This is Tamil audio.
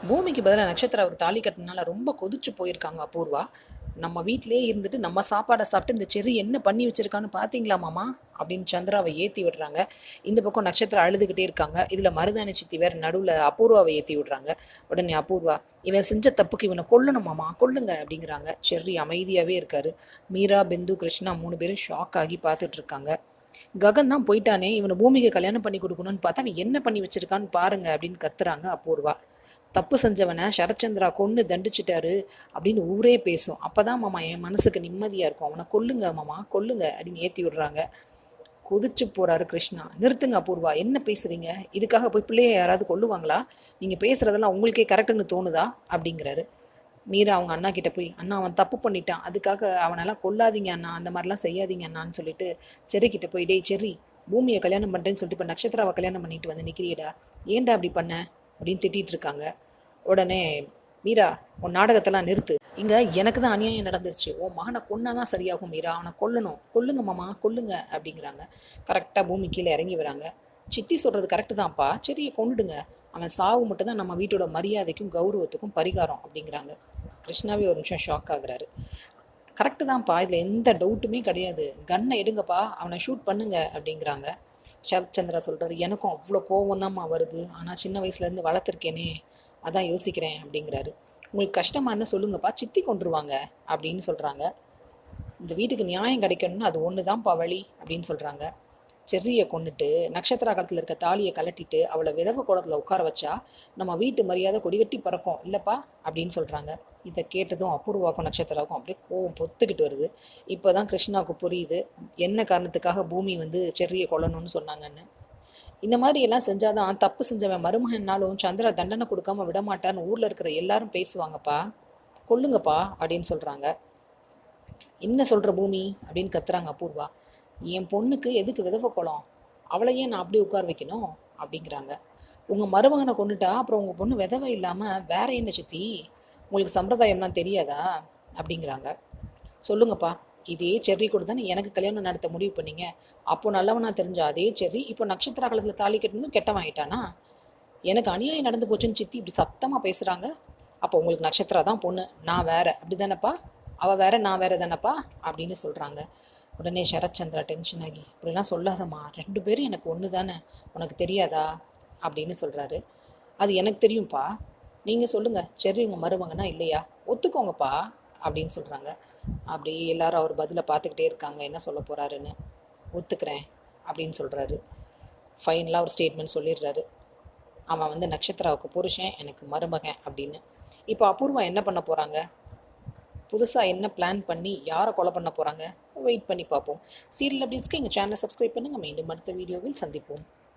பூமிக்கு பதிலாக நட்சத்திராவுக்கு தாலி கட்டினால ரொம்ப கொதிச்சு போயிருக்காங்க அபூர்வா. நம்ம வீட்டிலேயே இருந்துட்டு நம்ம சாப்பாடை சாப்பிட்டு இந்த செர்ரி என்ன பண்ணி வச்சிருக்கான்னு பார்த்தீங்களா மாமா அப்படின்னு சந்திராவை ஏற்றி விடுறாங்க. இந்த பக்கம் நட்சத்திரம் அழுதுகிட்டே இருக்காங்க. இதில் மருதாணி சித்தி வேற நடுவில் அபூர்வாவை ஏற்றி விடுறாங்க. உடனே அபூர்வா, இவன் செஞ்ச தப்புக்கு இவனை கொல்லணும் மாமா, கொல்லுங்க அப்படிங்கிறாங்க. செர்ரி அமைதியாகவே இருக்காரு. மீரா, பிந்து, கிருஷ்ணா 3 பேரும் ஷாக் ஆகி பார்த்துட்டு இருக்காங்க. ககன் தான் போயிட்டானே, இவனை பூமிக்கு கல்யாணம் பண்ணி கொடுக்கணும்னு பார்த்தா அவன் என்ன பண்ணி வச்சிருக்கான்னு பாருங்க அப்படின்னு கத்துறாங்க அபூர்வா. தப்பு செஞ்சவனை சரச்சந்திரா கொன்று தண்டிச்சிட்டாரு அப்படின்னு ஊரே பேசும். அப்போதான் மாமா என் மனசுக்கு நிம்மதியாக இருக்கும். அவனை கொல்லுங்க மாமா, கொல்லுங்க அப்படின்னு ஏற்றி விடுறாங்க. கொதிச்சு போகிறாரு கிருஷ்ணா. நிறுத்துங்க அபூர்வா, என்ன பேசுகிறீங்க? இதுக்காக போய் பிள்ளைய யாராவது கொல்லுவாங்களா? நீங்கள் பேசுகிறதெல்லாம் உங்களுக்கே கரெக்டுன்னு தோணுதா அப்படிங்கிறாரு. மீரா அவங்க அண்ணா கிட்ட போய், அண்ணா அவன் தப்பு பண்ணிட்டான், அதுக்காக அவனெல்லாம் கொல்லாதீங்க அண்ணா, அந்த மாதிரிலாம் செய்யாதீங்க அண்ணான்னு சொல்லிட்டு செர்ரி கிட்ட போய், டேய் செர்ரி, பூமியை கல்யாணம் பண்ணுறேன்னு சொல்லிட்டு இப்போ நட்சத்திராவை கல்யாணம் பண்ணிட்டு வந்து நிற்கிறியடா, ஏன்டா அப்படி பண்ண அப்படின்னு திட்டிகிட்டு இருக்காங்க. உடனே மீரா, உன் நாடகத்தெல்லாம் நிறுத்து, இங்கே எனக்கு தான் அநியாயம் நடந்துருச்சு, உன் மகனை கொன்னா தான் சரியாகும் மீரா, அவனை கொல்லணும், கொல்லுங்க மாமா கொல்லுங்க அப்படிங்கிறாங்க. கரெக்டாக பூமி கீழே இறங்கி வராங்க. சித்தி சொல்கிறது கரெக்டு தான்ப்பா, செரியை கொண்டுடுங்க, அவன் சாவு மட்டும்தான் நம்ம வீட்டோட மரியாதைக்கும் கௌரவத்துக்கும் பரிகாரம் அப்படிங்கிறாங்க. கிருஷ்ணாவே ஒரு நிமிஷம் ஷாக் ஆகுறாரு. கரெக்டு தான்ப்பா, இதில் எந்த டவுட்டுமே கிடையாது, கன்னை எடுங்கப்பா, அவனை ஷூட் பண்ணுங்க அப்படிங்கிறாங்க. சரத்சந்திரா சொல்கிறாரு, எனக்கும் அவ்வளோ கோவம் தான்மா வருது, ஆனால் சின்ன வயசுலேருந்து வளர்த்துருக்கேனே, அதான் யோசிக்கிறேன் அப்படிங்கிறாரு. உங்களுக்கு கஷ்டமாக இருந்தால் சொல்லுங்கப்பா, சித்தி கொண்டுருவாங்க அப்படின்னு சொல்கிறாங்க. இந்த வீட்டுக்கு நியாயம் கிடைக்கணும்னு அது ஒன்று தான்ப்பா வழி அப்படின்னு சொல்கிறாங்க. செர்ரியை கொண்டுட்டு நட்சத்திரா காலத்தில் இருக்க தாலியை கலட்டிட்டு அவளை விதவை கோலத்தில் உட்கார வச்சா நம்ம வீட்டு மரியாதை கொடிகட்டி பறக்கும் இல்லைப்பா அப்படின்னு சொல்கிறாங்க. இதை கேட்டதும் அபூர்வாக்கும் நட்சத்திராவுக்கும் அப்படியே கோவம் பொத்துக்கிட்டு வருது. இப்போ தான் கிருஷ்ணாவுக்கு புரியுது என்ன காரணத்துக்காக பூமி செர்ரியை கொல்லணும்னு சொன்னாங்கன்னு. இந்த மாதிரி எல்லாம் செஞ்சாதான் தப்பு செஞ்சவன் மருமகன்னாலும் சந்திரா தண்டனை கொடுக்காம விடமாட்டான்னு ஊரில் இருக்கிற எல்லாரும் பேசுவாங்கப்பா, கொல்லுங்கப்பா அப்படின்னு சொல்கிறாங்க. என்ன சொல்கிற பூமி அப்படின்னு கத்துறாங்க அபூர்வா. என் பொண்ணுக்கு எதுக்கு விதவை குளம், அவளையே நான் அப்படியே உட்கார வைக்கணும் அப்படிங்கிறாங்க. உங்கள் மருமகனை கொண்டுட்டா அப்புறம் உங்கள் பொண்ணு விதவை இல்லாமல் வேற என்ன சித்தி, உங்களுக்கு சம்பிரதாயம்லாம் தெரியாதா அப்படிங்கிறாங்க. சொல்லுங்கப்பா, இதே செர்ரி கூட தானே எனக்கு கல்யாணம் நடத்த முடிவு பண்ணீங்க, அப்போது நல்லவனா தெரிஞ்ச அதே செர்ரி இப்போ நட்சத்திர காலத்தில் தாலி கட்டினதும் கெட்டவன் ஆயிட்டானா? எனக்கு அநியாயம் நடந்து போச்சுன்னு சித்தி இப்படி சத்தமாக பேசுகிறாங்க. அப்போ உங்களுக்கு நட்சத்திரா தான் பொண்ணு, நான் வேற அப்படி தானேப்பா, அவள் வேற நான் வேற தானேப்பா அப்படின்னு சொல்கிறாங்க. உடனே சரத்சந்திரா டென்ஷன் ஆகி, இப்படிலாம் சொல்லாதம்மா, 2 பேரும் எனக்கு ஒன்று தானே, உனக்கு தெரியாதா அப்படின்னு சொல்கிறாரு. அது எனக்கு தெரியும்ப்பா, நீங்கள் சொல்லுங்கள், செர்ரி உங்கள் மருமகனா இல்லையா, ஒத்துக்கோங்கப்பா அப்படின்னு சொல்கிறாங்க. அப்படி எல்லாரும் அவர் பதிலை பார்த்துக்கிட்டே இருக்காங்க என்ன சொல்ல போகிறாருன்னு. ஒத்துக்கிறேன் அப்படின்னு சொல்கிறாரு. ஃபைனலாக ஒரு ஸ்டேட்மெண்ட் சொல்லிடுறாரு. அவன் நட்சத்திராவுக்கு புருஷன், எனக்கு மருமகன் அப்படின்னு. இப்போ அபூர்வா என்ன பண்ண போகிறாங்க, புதுசாக என்ன பிளான் பண்ணி யாரை கொலை பண்ண போகிறாங்க, வெயிட் பண்ணி பார்ப்போம். சீரியல் அப்டேட்ஸ்க்கு எங்கள் சேனலை சப்ஸ்கிரைப் பண்ணுங்கள். மீண்டும் அடுத்த வீடியோவில் சந்திப்போம்.